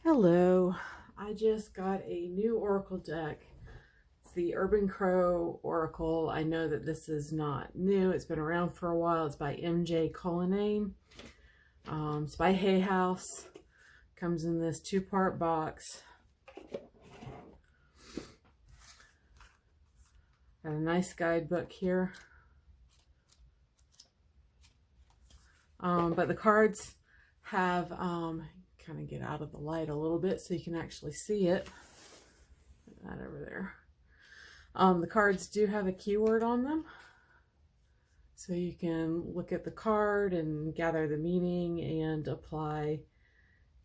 Hello, I just got a new Oracle deck. It's the Urban Crow Oracle. I know that this is not new. It's been around for a while. It's by MJ Cullinane. It's by Hay House. Comes in this 2-part box. Got a nice guidebook here. But the cards have kind of get out of the light a little bit so you can actually see it. Put that over there. The cards do have a keyword on them, so you can look at the card and gather the meaning and apply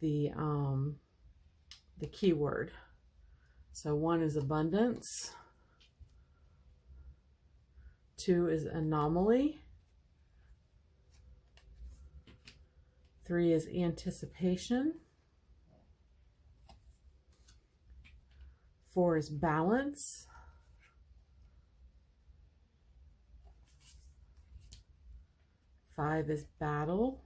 the keyword. So 1 is abundance, 2 is anomaly, 3 is anticipation, 4 is balance, 5 is battle,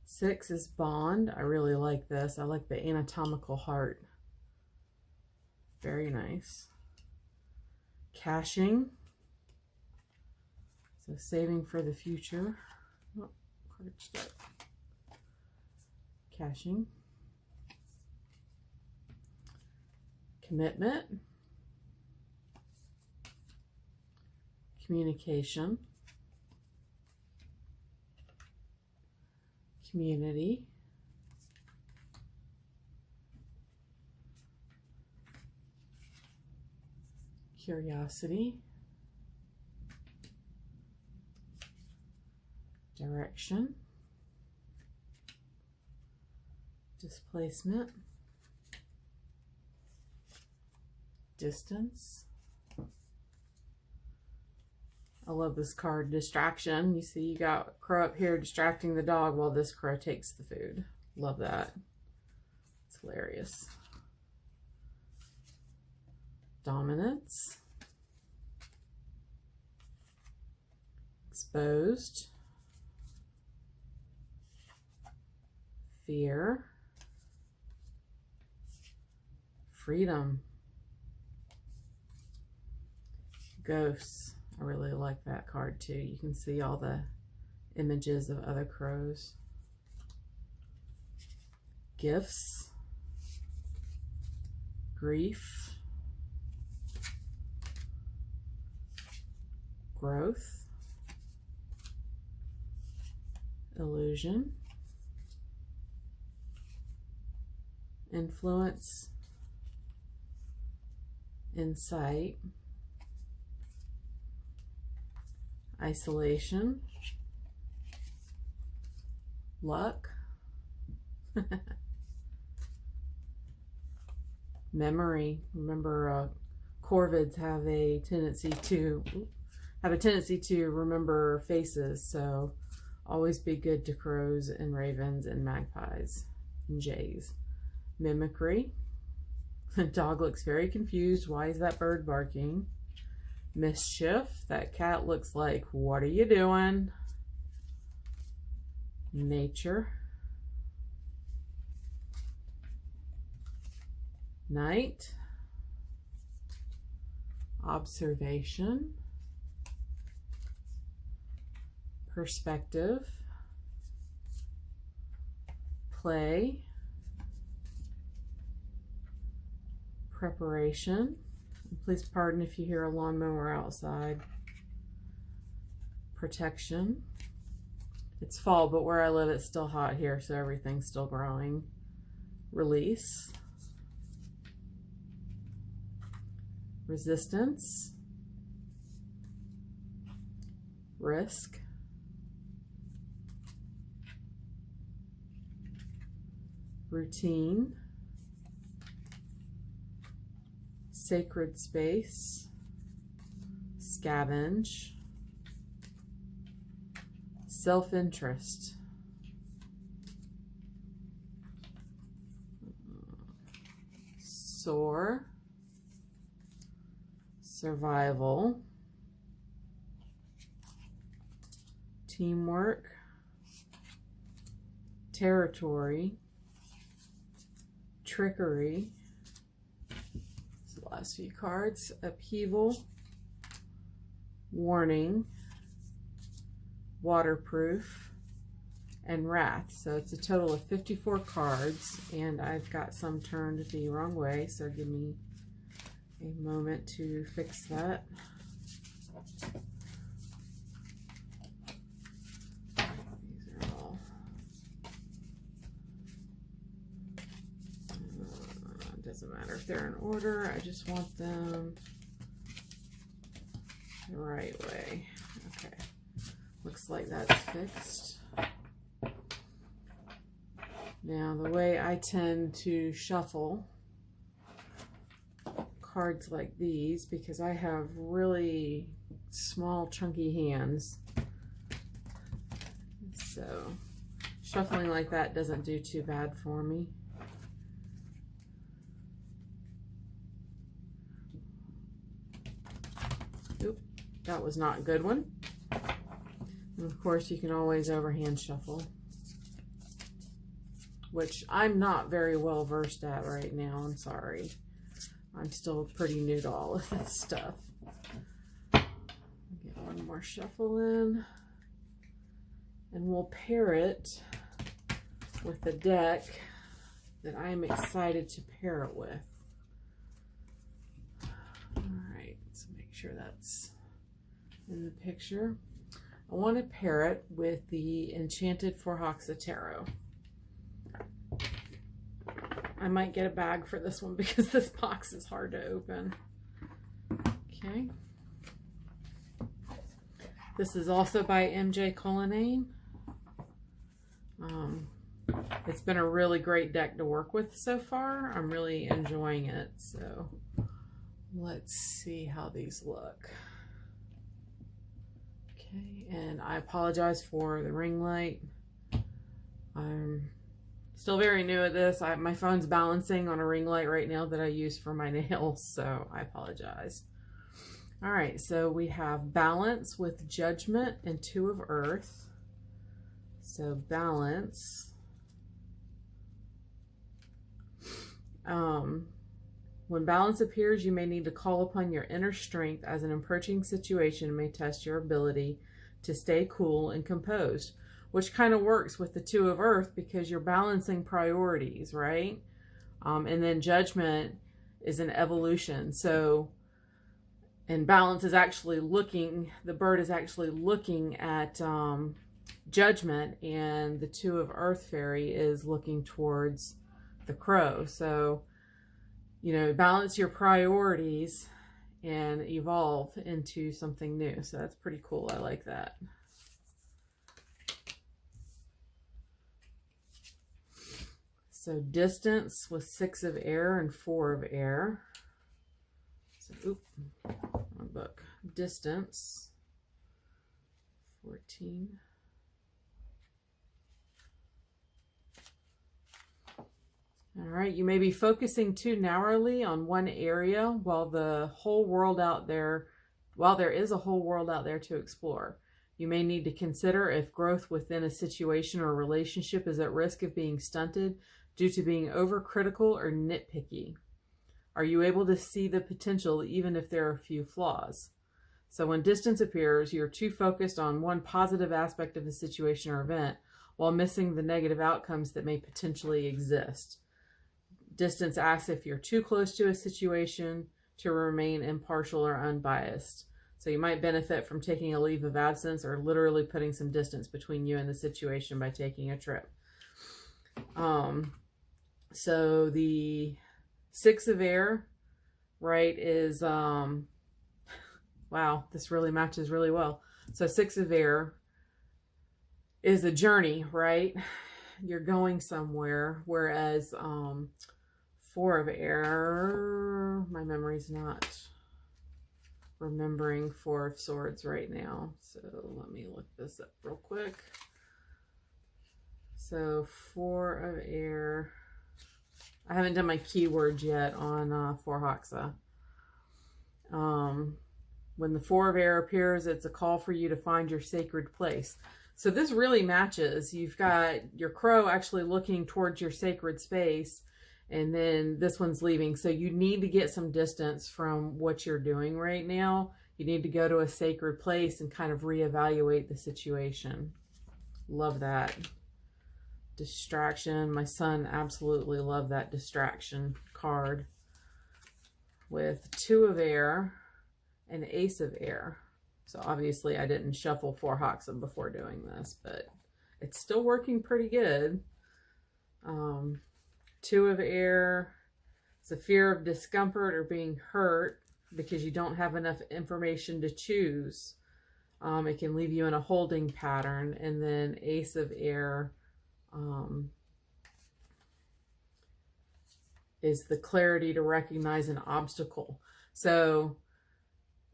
6 is bond. I really like this. I like the anatomical heart. Very nice. Caching. So saving for the future. Oh, card stuck. Caching. Commitment. Communication. Community. Curiosity. Direction. Displacement. Distance. I love this card, distraction. You see you got Crow up here distracting the dog while this Crow takes the food. Love that. It's hilarious. Dominance. Exposed. Fear. Freedom. Ghosts. I really like that card too. You can see all the images of other crows. Gifts. Grief. Growth. Illusion. Influence. Insight. Isolation. Luck. Memory. Remember, corvids have a tendency to remember faces, so always be good to crows and ravens and magpies and jays. Mimicry. The dog looks very confused. Why is that bird barking? Mischief. That cat looks like, what are you doing? Nature. Night. Observation. Perspective. Play. Preparation. Please pardon if you hear a lawnmower outside. Protection. It's fall, but where I live it's still hot here, so everything's still growing. Release. Resistance. Risk. Routine. Sacred space. Scavenge. Self-interest. Soar. Survival. Teamwork. territory, trickery, that's the last few cards, upheaval, warning, waterproof, and wrath. So it's a total of 54 cards, and I've got some turned the wrong way, so give me a moment to fix that. These are all doesn't matter if they're in order, I just want them the right way. Okay, looks like that's fixed. Now, the way I tend to shuffle cards like these, because I have really small, chunky hands, so shuffling like that doesn't do too bad for me. Oop, that was not a good one. And of course, you can always overhand shuffle, which I'm not very well versed at right now. I'm sorry. I'm still pretty new to all of this stuff. Get one more shuffle in, and we'll pair it with the deck that I'm excited to pair it with. All right, let's make sure that's in the picture. I want to pair it with the Enchanted Forhaxa Tarot. I might get a bag for this one because this box is hard to open. Okay. This is also by MJ Cullinane. It's been a really great deck to work with so far. I'm really enjoying it. So let's see how these look. Okay, and I apologize for the ring light. I'm still very new at this. My phone's balancing on a ring light right now that I use for my nails, so I apologize. All right, so we have Balance with Judgment and Two of Earth. So Balance. When balance appears, you may need to call upon your inner strength as an approaching situation may test your ability to stay cool and composed, which kind of works with the Two of Earth because you're balancing priorities, right? And then Judgment is an evolution. So, and Balance is actually looking, the bird is actually looking at Judgment, and the Two of Earth fairy is looking towards the crow. So, you know, balance your priorities and evolve into something new. So that's pretty cool. I like that. So Distance with 6 of Air and 4 of Air. So, oop, wrong book. Distance, 14. All right, you may be focusing too narrowly on one area while there is a whole world out there to explore. You may need to consider if growth within a situation or relationship is at risk of being stunted due to being overcritical or nitpicky. Are you able to see the potential even if there are a few flaws? So when Distance appears, you're too focused on one positive aspect of the situation or event while missing the negative outcomes that may potentially exist. Distance asks if you're too close to a situation to remain impartial or unbiased. So you might benefit from taking a leave of absence or literally putting some distance between you and the situation by taking a trip. So the 6 of Air, right, is, wow, this really matches really well. So 6 of Air is a journey, right? You're going somewhere, whereas 4 of Air, my memory's not remembering 4 of Swords right now. So let me look this up real quick. So 4 of Air, I haven't done my keywords yet on Forhaxa. When the 4 of Air appears, it's a call for you to find your sacred place. So this really matches. You've got your crow actually looking towards your sacred space, and then this one's leaving. So you need to get some distance from what you're doing right now. You need to go to a sacred place and kind of reevaluate the situation. Love that. Distraction. My son absolutely loved that distraction card. With 2 of air and Ace of air. So obviously I didn't shuffle Forhaxa before doing this, but it's still working pretty good. 2 of air. It's a fear of discomfort or being hurt because you don't have enough information to choose. It can leave you in a holding pattern. And then Ace of air is the clarity to recognize an obstacle. So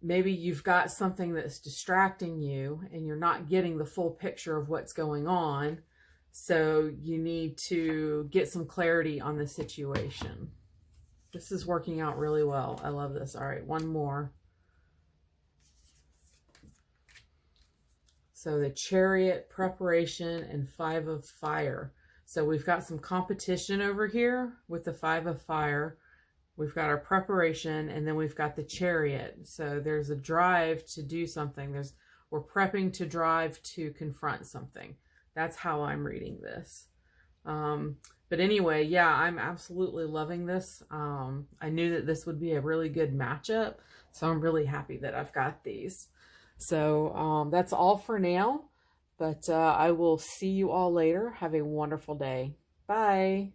maybe you've got something that's distracting you and you're not getting the full picture of what's going on. So you need to get some clarity on the situation. This is working out really well. I love this. All right, one more. So the Chariot, preparation, and 5 of fire. So we've got some competition over here with the 5 of fire. We've got our preparation, and then we've got the Chariot. So there's a drive to do something. We're prepping to drive to confront something. That's how I'm reading this. But anyway, yeah, I'm absolutely loving this. I knew that this would be a really good matchup, so I'm really happy that I've got these. So that's all for now, but I will see you all later. Have a wonderful day. Bye.